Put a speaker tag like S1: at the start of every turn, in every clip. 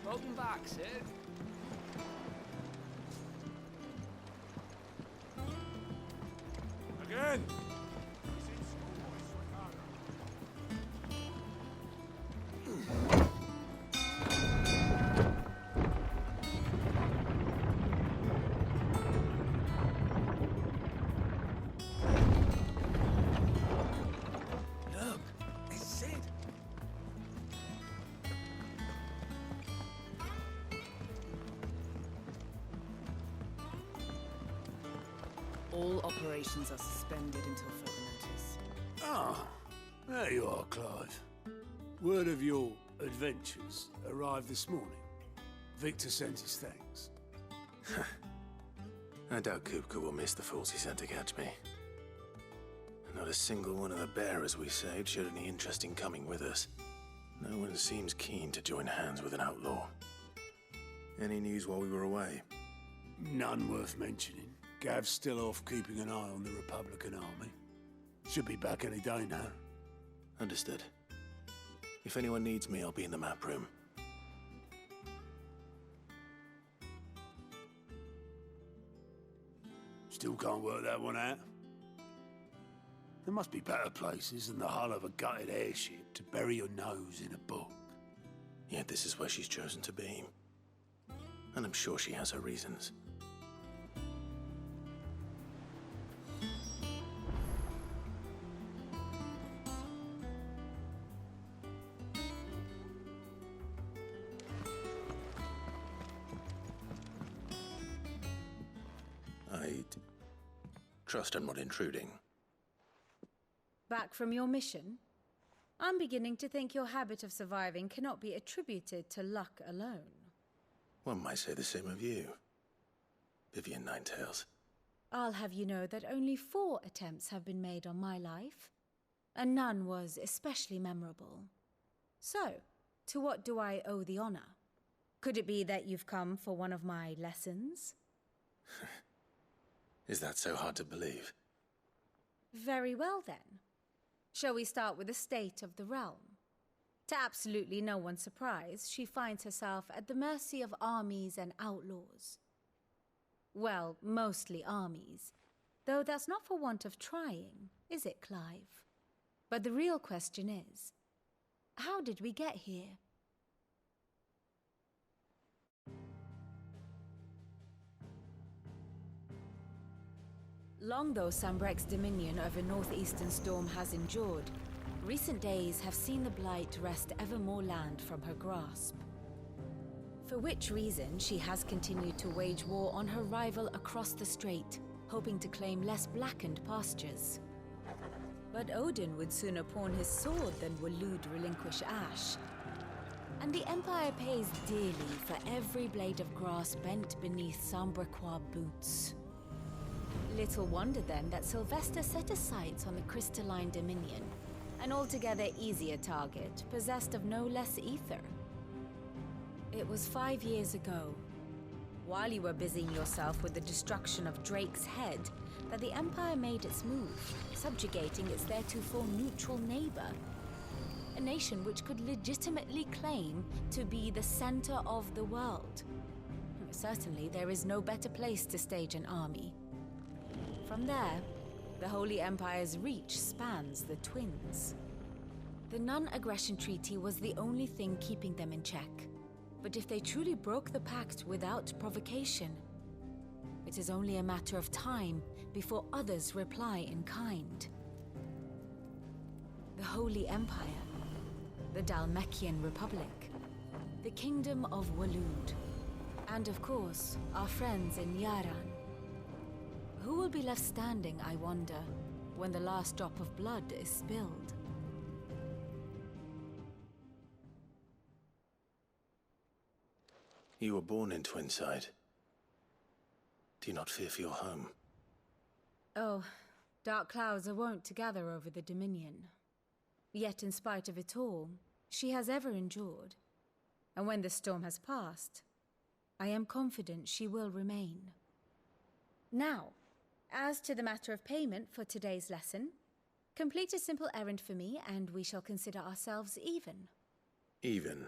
S1: Welcome back, Sid.
S2: Again!
S1: Look, it's Sid.
S3: All operations are suspended until further notice.
S2: Ah, there you are, Clive. Word of your adventures arrived this morning. Victor sent his thanks.
S4: I doubt Kupka will miss the fools he sent to catch me. Not a single one of the bearers we saved showed any interest in coming with us. No one seems keen to join hands with an outlaw. Any news while we were away?
S2: None worth mentioning. Gav's still off keeping an eye on the Republican army. Should be back any day now.
S4: Understood. If anyone needs me, I'll be in the map room.
S2: Still can't work that one out. There must be better places than the hull of a gutted airship to bury your nose in a book.
S4: Yet this is where she's chosen to be. And I'm sure she has her reasons. I trust I'm not intruding.
S5: Back from your mission? I'm beginning to think your habit of surviving cannot be attributed to luck alone.
S4: One might say the same of you, Vivian Ninetails.
S5: I'll have you know that only 4 attempts have been made on my life, and none was especially memorable. So, to what do I owe the honor? Could it be that you've come for one of my lessons?
S4: Is that so hard to believe?
S5: Very well then. Shall we start with the state of the realm? To absolutely no one's surprise, she finds herself at the mercy of armies and outlaws. Well, mostly armies. Though that's not for want of trying, is it, Clive? But the real question is, how did we get here? Long though Sambrek's dominion over northeastern Storm has endured, recent days have seen the Blight wrest ever more land from her grasp. For which reason she has continued to wage war on her rival across the strait, hoping to claim less blackened pastures. But Odin would sooner pawn his sword than Waloed relinquish Ash. And the Empire pays dearly for every blade of grass bent beneath Sambrequois boots. Little wonder then that Sylvester set his sights on the Crystalline Dominion, an altogether easier target, possessed of no less ether. It was 5 years ago, while you were busying yourself with the destruction of Drake's head, that the Empire made its move, subjugating its theretofore neutral neighbor. A nation which could legitimately claim to be the center of the world. Certainly, there is no better place to stage an army. From there, the Holy Empire's reach spans the Twins. The non-aggression treaty was the only thing keeping them in check. But if they truly broke the pact without provocation, it is only a matter of time before others reply in kind. The Holy Empire, the Dhalmekian Republic, the Kingdom of Waloed, and of course, our friends in Yaran. Who will be left standing, I wonder, when the last drop of blood is spilled?
S4: You were born in Twinside. Do you not fear for your home?
S5: Oh, dark clouds are wont to gather over the Dominion. Yet in spite of it all, she has ever endured. And when the storm has passed, I am confident she will remain. Now, as to the matter of payment for today's lesson, complete a simple errand for me and we shall consider ourselves even.
S4: Even?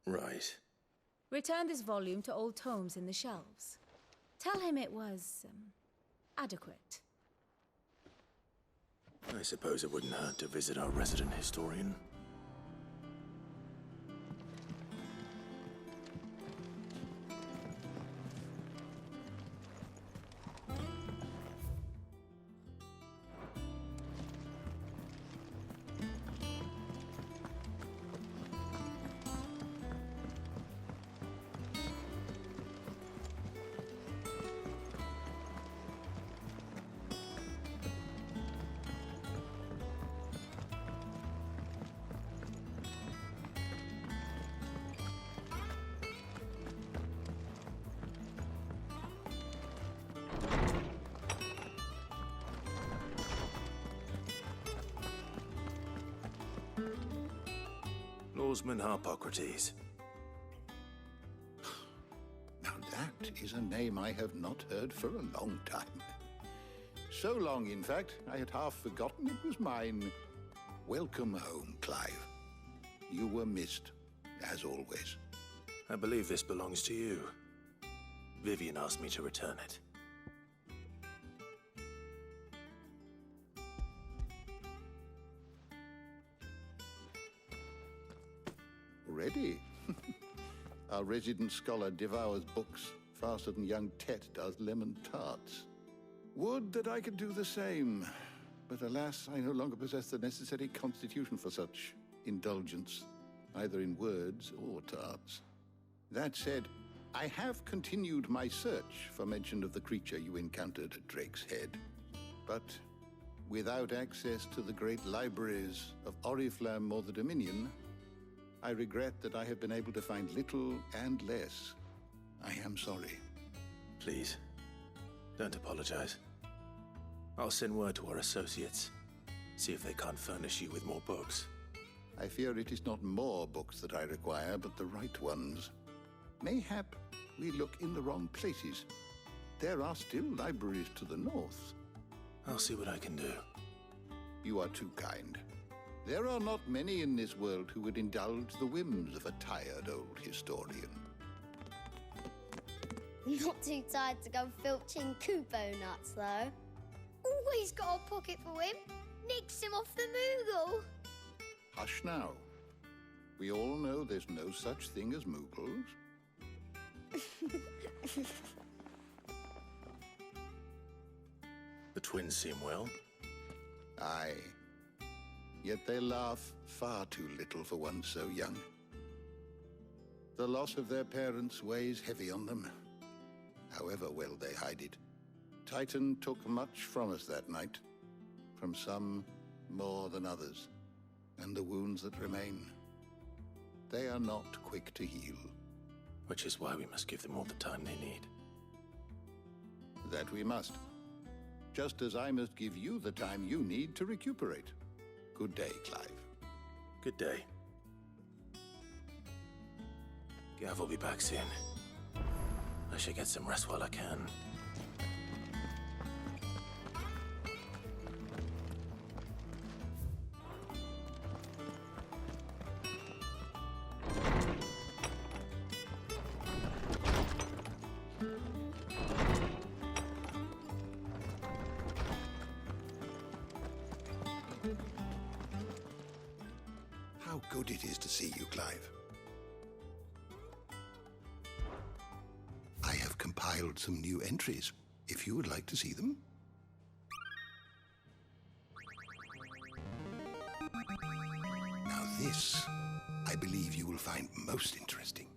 S4: Right.
S5: Return this volume to old tomes in the shelves. Tell him it was, adequate.
S4: I suppose it wouldn't hurt to visit our resident historian. Lawsman Harpocrates.
S6: Now that is a name I have not heard for a long time. So long, in fact, I had half forgotten it was mine. Welcome home, Clive. You were missed, as always.
S4: I believe this belongs to you. Vivian asked me to return it.
S6: Already? Our resident scholar devours books faster than young Tet does lemon tarts. Would that I could do the same. But alas, I no longer possess the necessary constitution for such indulgence, either in words or tarts. That said, I have continued my search for mention of the creature you encountered at Drake's Head. But without access to the great libraries of Oriflamme or the Dominion, I regret that I have been able to find little and less. I am sorry.
S4: Please, don't apologize. I'll send word to our associates. See if they can't furnish you with more books.
S6: I fear it is not more books that I require, but the right ones. Mayhap we look in the wrong places. There are still libraries to the north.
S4: I'll see what I can do.
S6: You are too kind. There are not many in this world who would indulge the whims of a tired old historian.
S7: Not too tired to go filching Kupo nuts, though. Always got a pocket for him. Nicks him off the Moogle.
S6: Hush now. We all know there's no such thing as Moogles.
S4: The twins seem well.
S6: Aye. Yet they laugh far too little for one so young. The loss of their parents weighs heavy on them, however well they hide it. Titan took much from us that night, from some more than others, and the wounds that remain, they are not quick to heal.
S4: Which is why we must give them all the time they need.
S6: That we must. Just as I must give you the time you need to recuperate. Good day, Clive.
S4: Good day. Gav will be back soon. I should get some rest while I can.
S6: How good it is to see you, Clive. I have compiled some new entries, if you would like to see them. Now this, I believe you will find most interesting.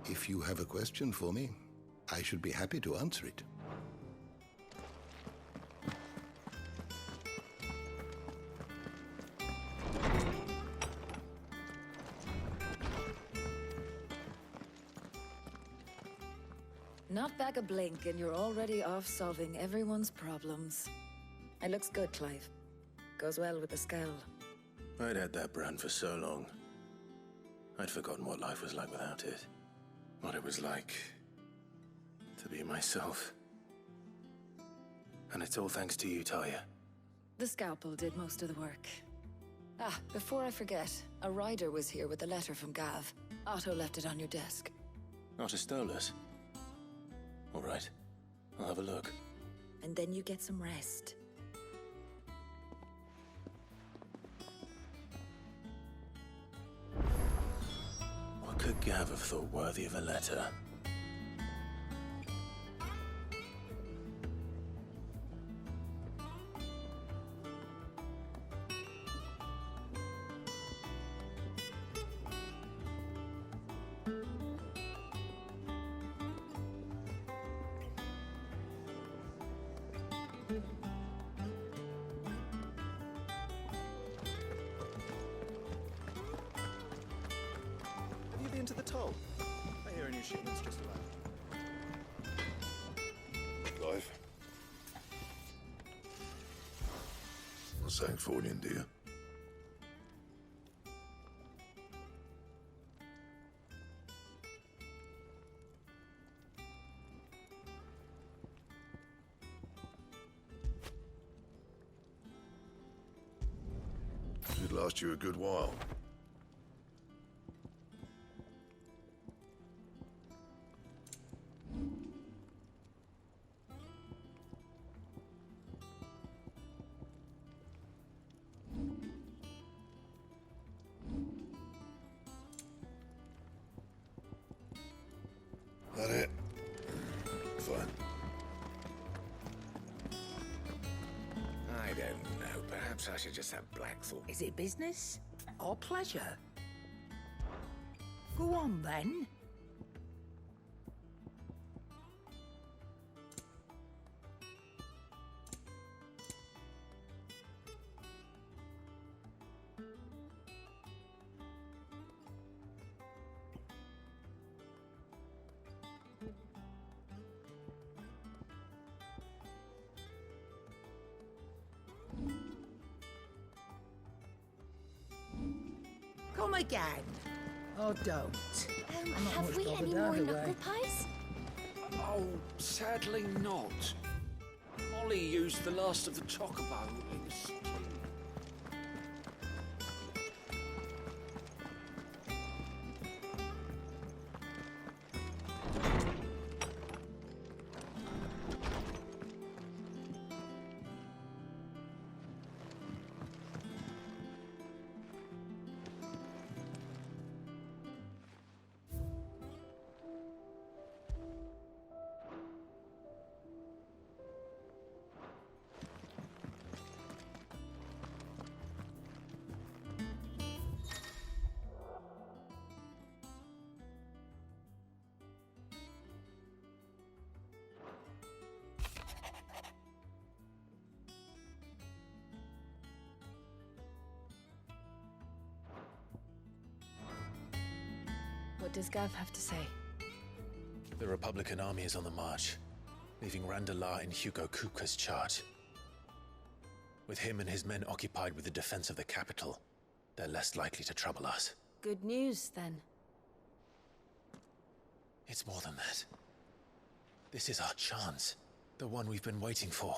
S6: If you have a question for me, I should be happy to answer it.
S8: Not back a blink and you're already off solving everyone's problems. It looks good, Clive. Goes well with the scowl.
S4: I'd had that brand for so long. I'd forgotten what life was like without it. What it was like to be myself. And it's all thanks to you, Talia.
S8: The scalpel did most of the work. Ah, before I forget, a rider was here with a letter from Gav. Otto left it on your desk.
S4: Not stole us. All right. I'll have a look.
S8: And then you get some rest.
S4: What could Gav have thought worthy of a letter?
S9: Have you been to the toll? I hear a new shipment's just arrived.
S10: Clive? What's that for you, dear? Should last you a good while. That it? Fine.
S1: I don't know. Perhaps I should just have Blackthorn.
S11: Is it business or pleasure? Go on then. Come again. Or don't. I'm not
S7: Have
S11: much
S7: we
S11: bothered
S7: any more
S11: either
S7: knuckle
S11: way.
S7: pies?
S2: Oh, sadly not. Molly used the last of the chocobo in the stew.
S5: What does Gav have to say?
S4: The Republican army is on the march, leaving Randalar in Hugo Kupka's charge. With him and his men occupied with the defense of the capital, they're less likely to trouble us.
S5: Good news, then.
S4: It's more than that. This is our chance. The one we've been waiting for.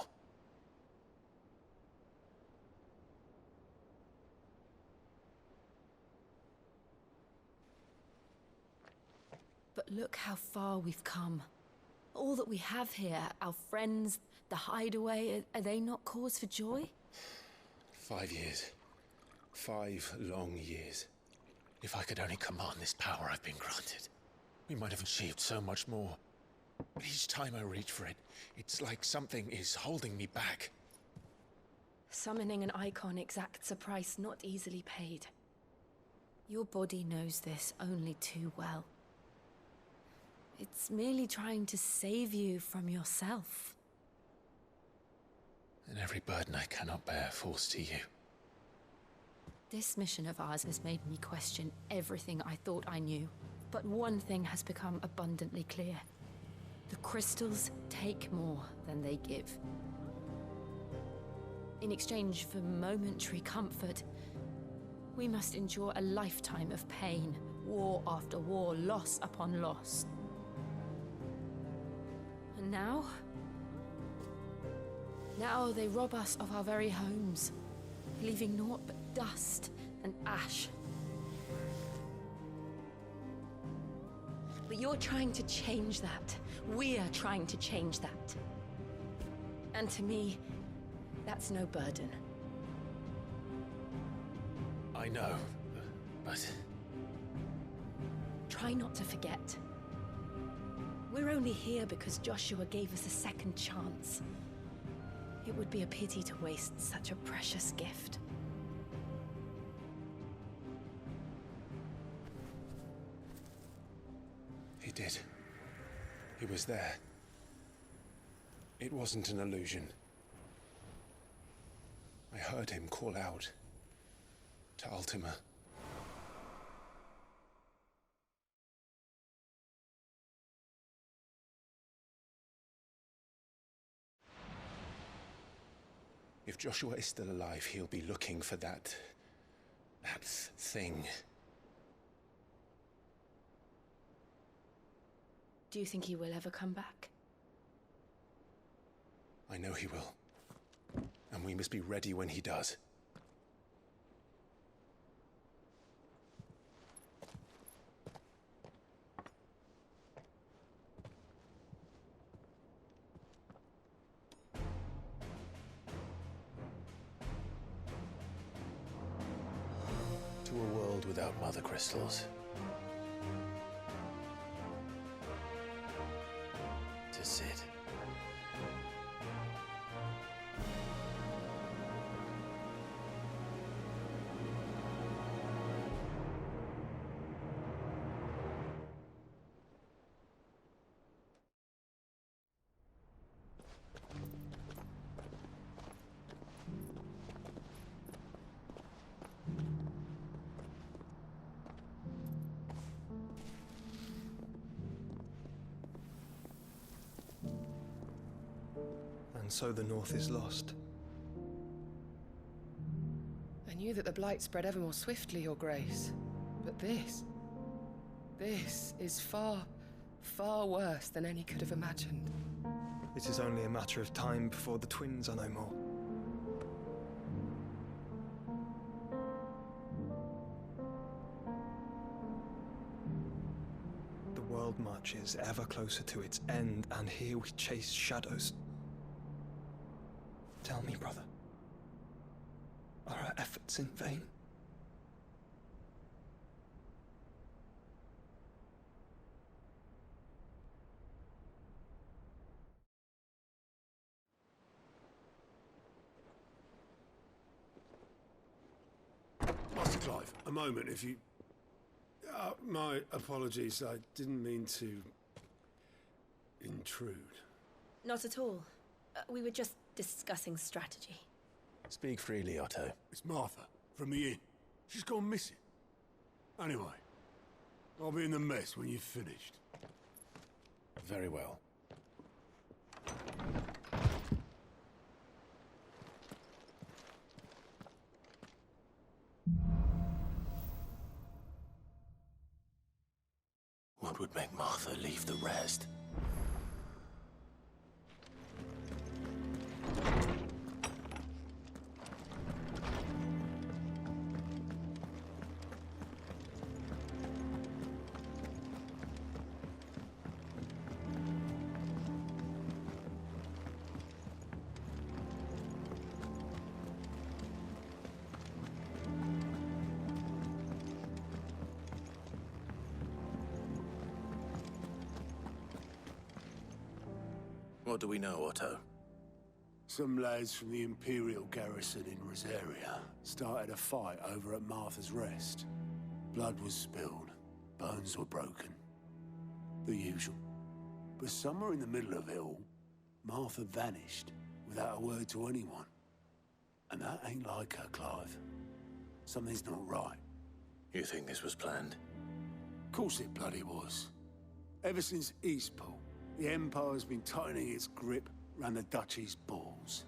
S5: But look how far we've come. All that we have here, our friends, the hideaway, are they not cause for joy?
S4: 5 years. 5 long years. If I could only command this power I've been granted, we might have achieved so much more. But each time I reach for it, it's like something is holding me back.
S5: Summoning an icon exacts a price not easily paid. Your body knows this only too well. It's merely trying to save you from yourself.
S4: And every burden I cannot bear falls to you.
S5: This mission of ours has made me question everything I thought I knew. But one thing has become abundantly clear. The crystals take more than they give. In exchange for momentary comfort, we must endure a lifetime of pain, war after war, loss upon loss. And now they rob us of our very homes, leaving naught but dust and ash. But you're trying to change that. We're trying to change that. And to me, that's no burden.
S4: I know, but...
S5: Try not to forget. We're only here because Joshua gave us a second chance. It would be a pity to waste such a precious gift.
S4: He did. He was there. It wasn't an illusion. I heard him call out to Ultima. If Joshua is still alive, he'll be looking for that thing.
S5: Do you think he will ever come back?
S4: I know he will. And we must be ready when he does. To a world without mother crystals. To Sid.
S9: And so the North is lost.
S3: I knew that the Blight spread ever more swiftly, Your Grace. But this is far, far worse than any could have imagined.
S9: It is only a matter of time before the twins are no more. The world marches ever closer to its end, and here we chase shadows. Tell me, brother, are our efforts in vain?
S2: Master Clive, a moment, if you... my apologies, I didn't mean to... intrude.
S5: Not at all. We were just discussing strategy.
S4: Speak freely, Otto.
S2: It's Martha, from the inn. She's gone missing. Anyway, I'll be in the mess when you've finished.
S4: Very well. What would make Martha leave the rest? What do we know, Otto?
S2: Some lads from the Imperial garrison in Rosaria started a fight over at Martha's Rest. Blood was spilled, bones were broken. The usual. But somewhere in the middle of it all, Martha vanished without a word to anyone. And that ain't like her, Clive. Something's not right.
S4: You think this was planned?
S2: Of course it bloody was. Ever since Eastpool, the Empire's been tightening its grip round the Duchy's balls.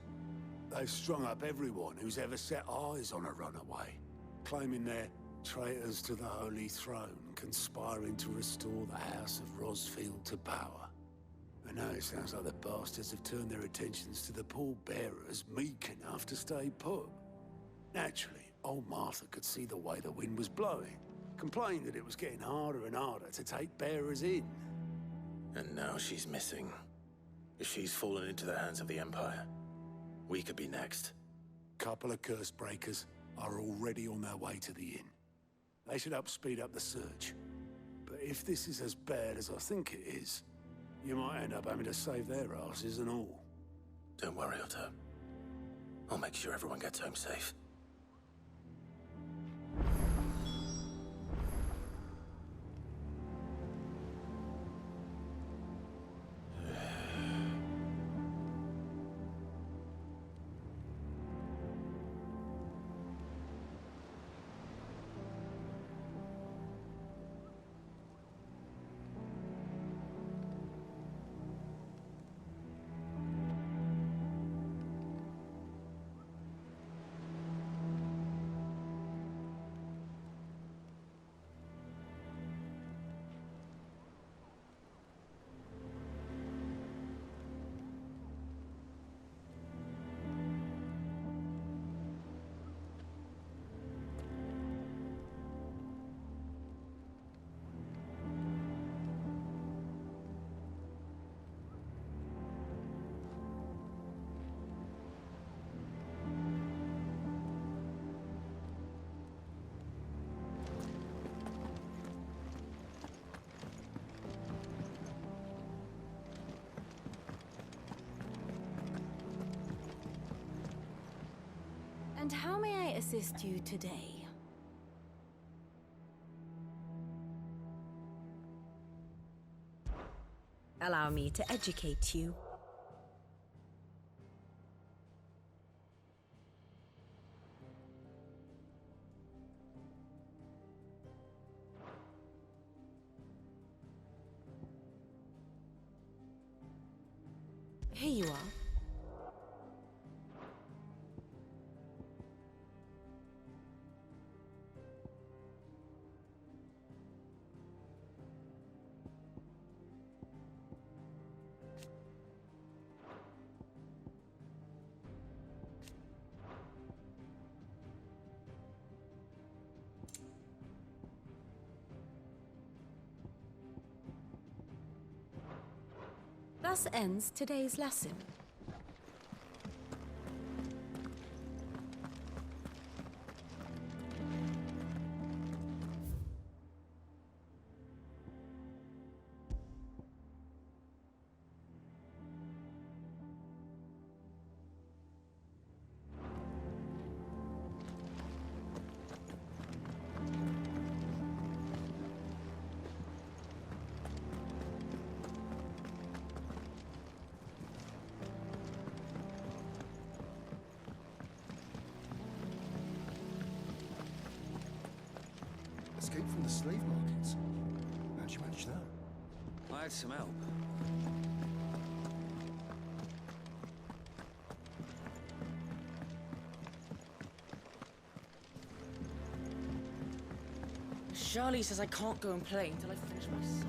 S2: They've strung up everyone who's ever set eyes on a runaway, claiming they're traitors to the Holy Throne, conspiring to restore the House of Rosfield to power. And now it sounds like the bastards have turned their attentions to the pallbearers meek enough to stay put. Naturally, old Martha could see the way the wind was blowing. Complained that it was getting harder and harder to take bearers in.
S4: And now she's missing. If she's fallen into the hands of the Empire, we could be next.
S2: Couple of curse breakers are already on their way to the inn. They should help speed up the search. But if this is as bad as I think it is, you might end up having to save their asses and all.
S4: Don't worry, Otto. I'll make sure everyone gets home safe.
S5: And how may I assist you today? Allow me to educate you. Here you are. Thus ends today's lesson.
S9: Escape from the slave markets. How'd you manage that?
S12: I had some help. Charlie says I can't go and play until I finish my songs.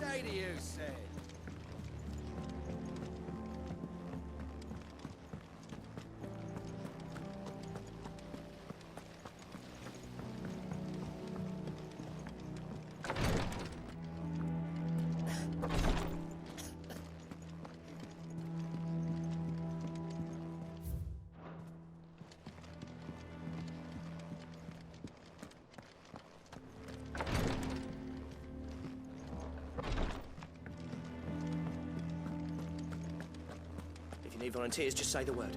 S13: say to you, Sid?
S14: If you need volunteers, just say the word.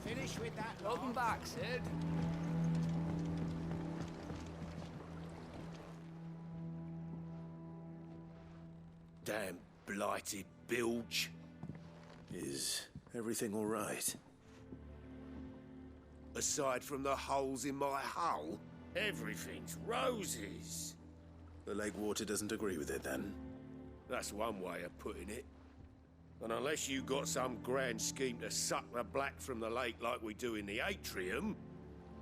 S13: Finish with that. Welcome back, Sid.
S1: Damn blighted bilge.
S4: Is everything all right?
S1: Aside from the holes in my hull, everything's roses.
S4: The lake water doesn't agree with it, then?
S1: That's one way of putting it. And unless you got some grand scheme to suck the black from the lake like we do in the atrium,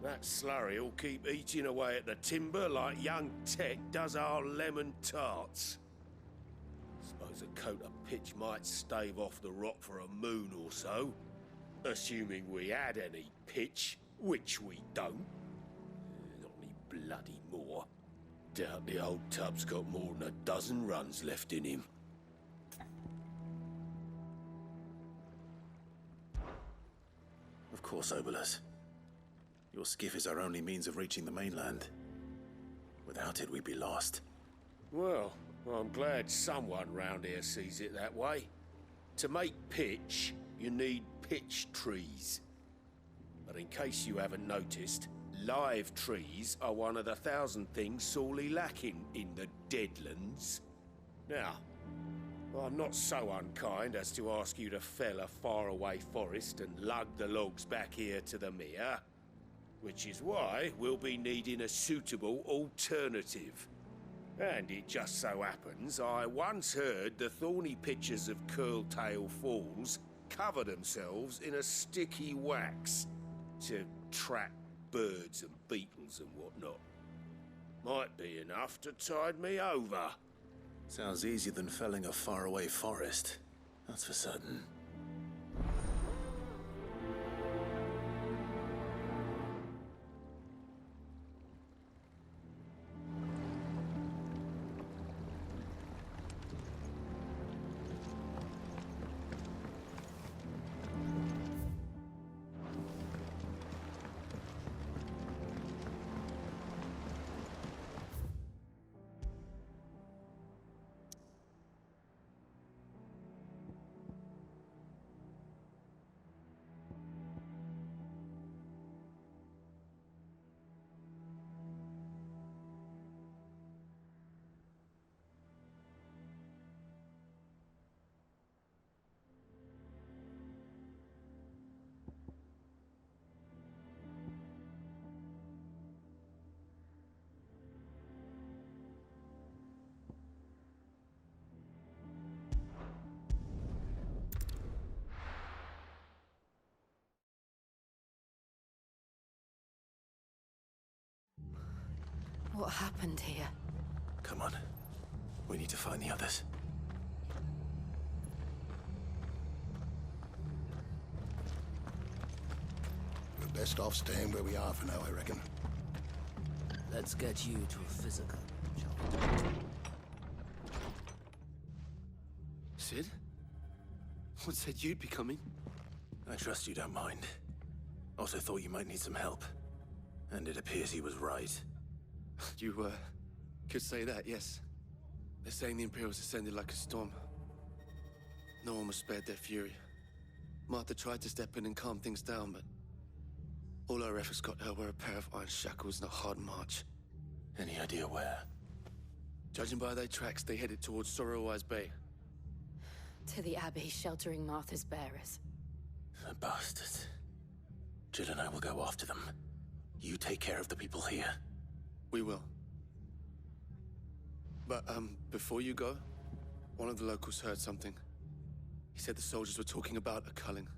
S1: that slurry'll keep eating away at the timber like young Tech does our lemon tarts. Suppose a coat of pitch might stave off the rot for a moon or so, assuming we had any pitch, which we don't. Not any bloody more. Doubt the old tub's got more than a dozen runs left in him.
S4: Of course, Obolus. Your skiff is our only means of reaching the mainland. Without it, we'd be lost.
S1: Well, I'm glad someone round here sees it that way. To make pitch, you need pitch trees. But in case you haven't noticed, live trees are one of the 1,000 things sorely lacking in the Deadlands. Now, I'm not so unkind as to ask you to fell a faraway forest and lug the logs back here to the mere, which is why we'll be needing a suitable alternative. And it just so happens I once heard the thorny pitchers of Curltail Falls cover themselves in a sticky wax to trap birds and beetles and whatnot. Might be enough to tide me over.
S4: Sounds easier than felling a faraway forest. That's for certain.
S5: What happened here?
S4: Come on. We need to find the others.
S6: We're best off staying where we are for now, I reckon.
S13: Let's get you to a physical, shall we?
S15: Sid? What said you'd be coming?
S4: I trust you don't mind. Also thought you might need some help. And it appears he was right.
S15: You, could say that, yes. They're saying the Imperials ascended like a storm. No one was spared their fury. Martha tried to step in and calm things down, but all our efforts got her were a pair of iron shackles and a hard march.
S4: Any idea where?
S15: Judging by their tracks, they headed towards Sorrowwise Bay.
S5: To the Abbey sheltering Martha's bearers.
S4: The bastards. Jill and I will go after them. You take care of the people here.
S15: We will. But, before you go, one of the locals heard something. He said the soldiers were talking about a culling.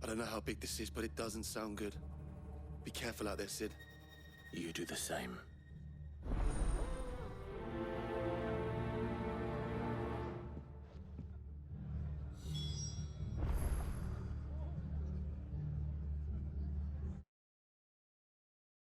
S15: I don't know how big this is, but it doesn't sound good. Be careful out there, Sid.
S4: You do the same.